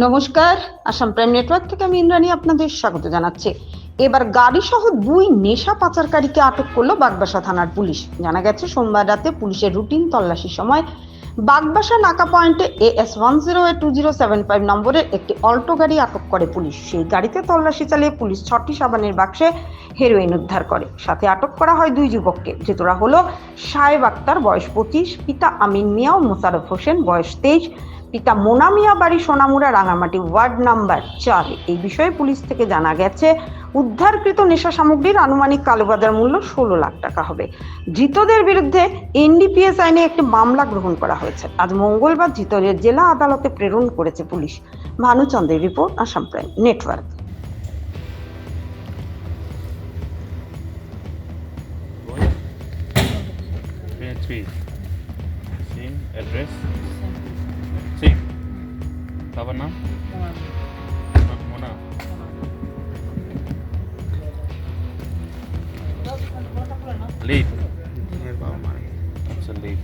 নমস্কার, Assam prime network থেকে আমি ইন্দ্রাণী আপনাদের স্বাগত জানাচ্ছি। এবার গাড়ি সহ দুই নেশা পাচারকারীকে আটক করলো বাগবাসা থানার পুলিশ। জানা গেছে সোমবার রাতে পুলিশের রুটিন তল্লাশির সময় বাগবাসা নাকা পয়েন্টে AS 10A2075 নম্বরের একটি অল্টো গাড়ি আটক করে পুলিশ। সেই গাড়িতে তল্লাশি চালিয়ে পুলিশ 6টি সাবানের বাক্সে হেরোইন উদ্ধার করে। সাথে আটক করা হয় দুই যুবককে। ধৃতরা হলো সাহেব আক্তার, বয়স 25, পিতা আমিন মিয়া ও মোশাররফ হোসেন, বয়স 23, পিতা মোনা মিয়া, বাড়ি সোনামুড়া, রাঙামাটি, ওয়ার্ড নাম্বার 4। এই বিষয়ে পুলিশ থেকে জানা গেছে উদ্ধারকৃত নেশা সামগ্রীর আনুমানিক কালোবাজার মূল্য 16 লাখ টাকা হবে। ধৃতদের বিরুদ্ধে NDPS আইনে একটি মামলা গ্রহণ করা হয়েছে। আজ মঙ্গলবার ধৃতদের জেলা আদালতে প্রেরণ করেছে পুলিশ। ভানুচন্দ্রের report, Assam prime network. Same address. Same. Babar naam? Mona. Lead. Acha lead.